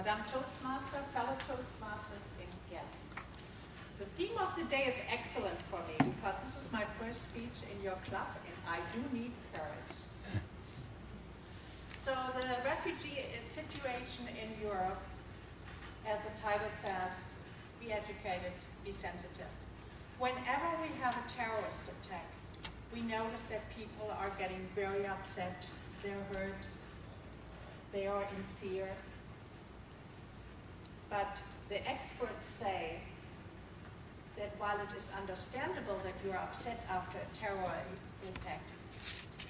Madame Toastmaster, fellow Toastmasters, and guests. The theme of the day is excellent for me because this is my first speech in your club and I do need courage. So the refugee situation in Europe, as the title says, be educated, be sensitive. Whenever we have a terrorist attack, we notice that people are getting very upset, they're hurt, they are in fear. But the experts say that while it is understandable that you are upset after a terror attack,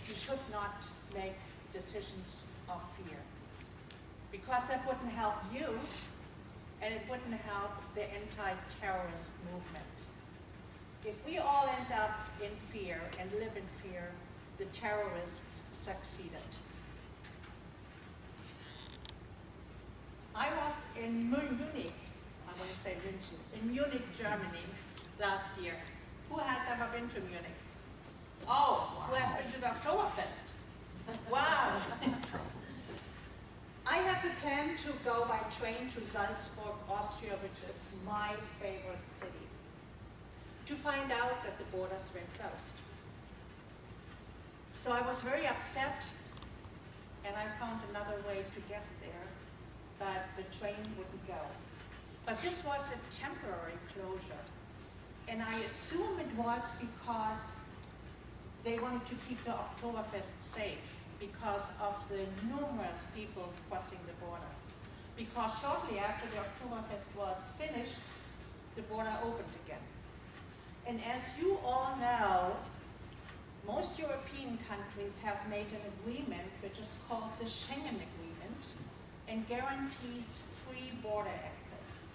you should not make decisions of fear. Because that wouldn't help you, and it wouldn't help the anti-terrorist movement. If we all end up in fear and live in fear, the terrorists succeeded. I was in Munich, I want to say München, in Munich, Germany last year. Who has ever been to Munich? Oh, wow. Who has been to the Oktoberfest? Wow. I had the plan to go by train to Salzburg, Austria, which is my favorite city, to find out that the borders were closed. So I was very upset, and I found another way to get there, but the train wouldn't go. But this was a temporary closure, and I assume it was because they wanted to keep the Oktoberfest safe because of the numerous people crossing the border. Because shortly after the Oktoberfest was finished, the border opened again. And as you all know, most European countries have made an agreement which is called the Schengen Agreement and guarantees free border access.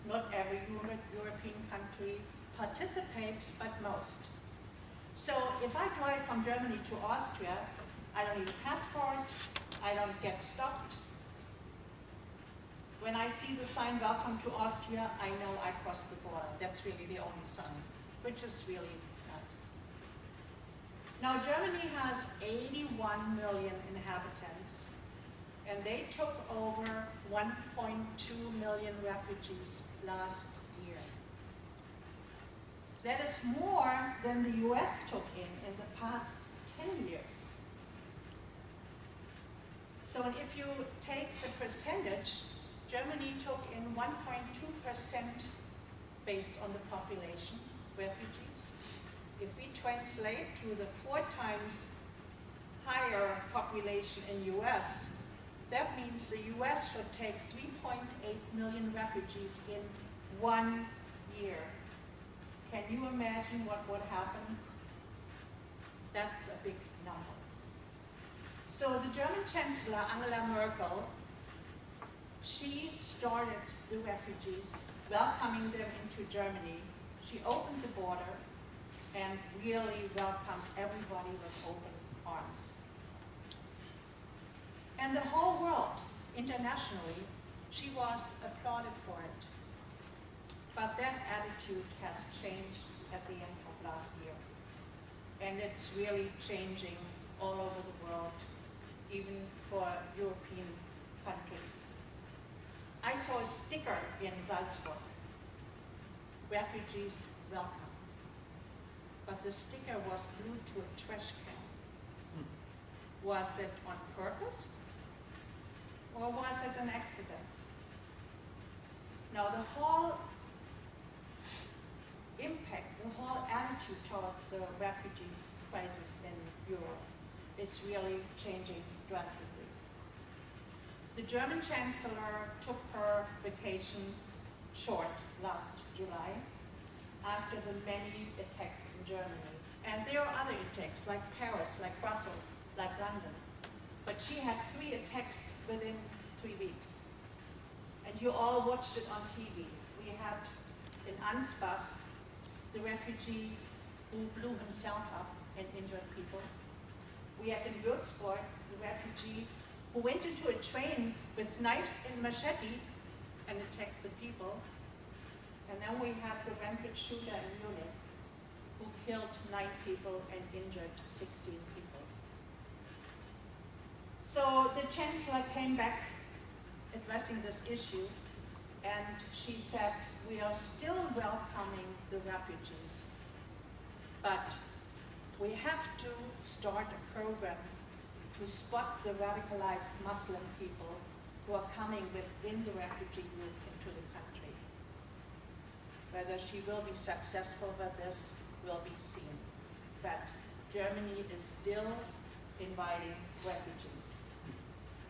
Not every European country participates, but most. So if I drive from Germany to Austria, I don't need a passport, I don't get stopped. When I see the sign, welcome to Austria, I know I crossed the border. That's really the only sign, which is really nice. Now Germany has 81 million inhabitants, and they took over 1.2 million refugees last year. That is more than the US took in the past 10 years. So if you take the percentage, Germany took in 1.2% based on the population, refugees. If we translate to the 4 times higher population in US, that means the US should take 3.8 million refugees in 1 year. Can you imagine what would happen? That's a big number. So the German Chancellor, Angela Merkel, she started the refugees, welcoming them into Germany. She opened the border and really welcomed everybody with open arms. And the whole world, internationally, she was applauded for it. But that attitude has changed at the end of last year. And it's really changing all over the world, even for European countries. I saw a sticker in Salzburg, refugees welcome. But the sticker was glued to a trash can. Was it on purpose? Or was it an accident? Now the whole impact, the whole attitude towards the refugees crisis in Europe is really changing drastically. The German Chancellor took her vacation short last July after the many attacks in Germany. And there are other attacks like Paris, like Brussels, like London. But she had 3 attacks within 3 weeks. And you all watched it on TV. We had in Ansbach the refugee who blew himself up and injured people. We had in Würzburg the refugee who went into a train with knives and machete and attacked the people. And then we had the rampant shooter in Munich who killed 9 people and injured 16 people. So the Chancellor came back addressing this issue, and she said, we are still welcoming the refugees, but we have to start a program to spot the radicalized Muslim people who are coming within the refugee group into the country. Whether she will be successful with this will be seen. But Germany is still inviting refugees.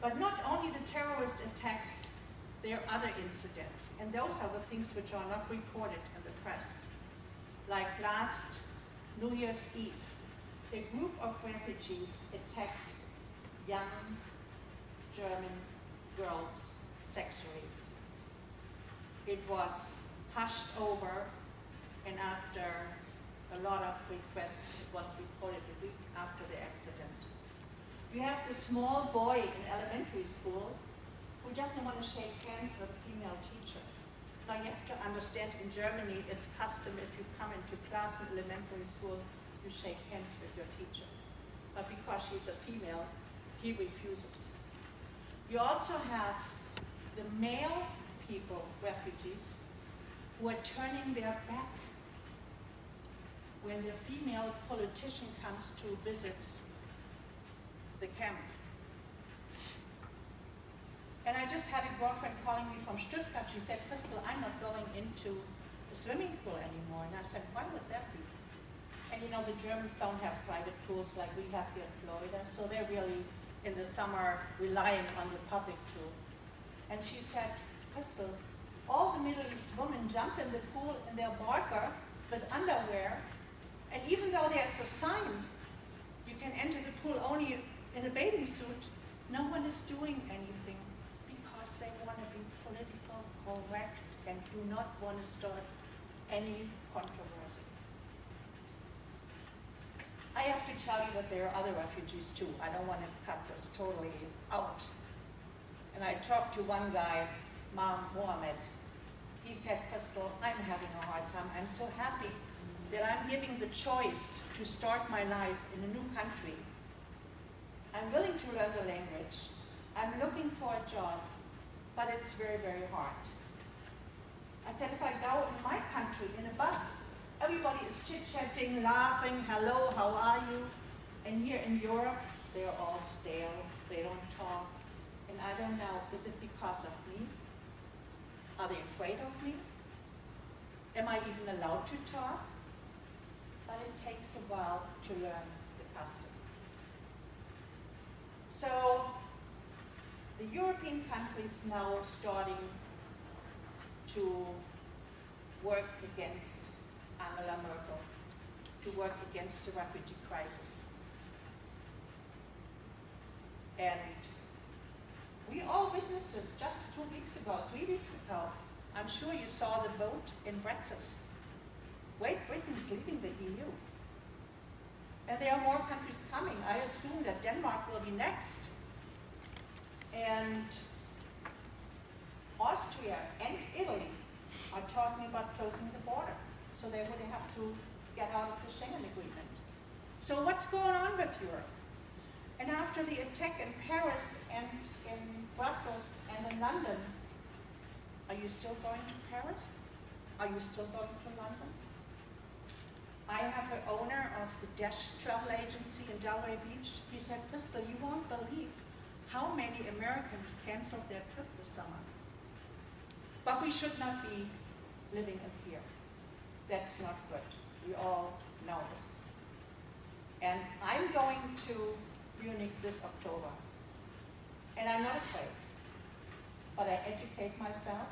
But not only the terrorist attacks, there are other incidents, and those are the things which are not reported in the press. Like last New Year's Eve, a group of refugees attacked young German girls sexually. It was hushed over, and after a lot of requests, it was reported a week after the accident. We have the small boy in elementary school who doesn't want to shake hands with a female teacher. Now you have to understand, in Germany, it's custom if you come into class in elementary school, you shake hands with your teacher. But because she's a female, he refuses. You also have the male people, refugees, who are turning their back when the female politician comes to visit the camp. And I just had a girlfriend calling me from Stuttgart. She said, Kristel, I'm not going into the swimming pool anymore. And I said, why would that be? And you know, the Germans don't have private pools like we have here in Florida, so they're really, in the summer, relying on the public pool. And she said, Kristel, all the Middle East women jump in the pool in their burqa with underwear, and even though there's a sign, you can enter the pool only in a bathing suit, no one is doing anything because they want to be political correct and do not want to start any controversy. I have to tell you that there are other refugees too. I don't want to cut this totally out. And I talked to one guy, Mohammed. He said, Kristel, I'm having a hard time. I'm so happy that I'm given the choice to start my life in a new country. I'm willing to learn the language. I'm looking for a job, but it's very, very hard. I said, if I go in my country in a bus, everybody is chit-chatting, laughing, hello, how are you? And here in Europe, they're all stale, they don't talk. And I don't know, is it because of me? Are they afraid of me? Am I even allowed to talk? But it takes a while to learn the custom. So, the European countries now starting to work against Angela Merkel, to work against the refugee crisis. And we all witnessed this just 2 weeks ago, 3 weeks ago. I'm sure you saw the vote in Brexit. Great Britain's leaving the EU. And there are more countries coming. I assume that Denmark will be next. And Austria and Italy are talking about closing the border. So they would have to get out of the Schengen agreement. So what's going on with Europe? And after the attack in Paris and in Brussels and in London, are you still going to Paris? Are you still going to London? I have an owner of the Dash travel agency in Delray Beach. He said, Kristel, you won't believe how many Americans canceled their trip this summer. But we should not be living in fear. That's not good. We all know this. And I'm going to Munich this October. And I'm not afraid. But I educate myself,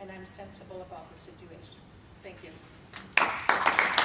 and I'm sensible about the situation. Thank you.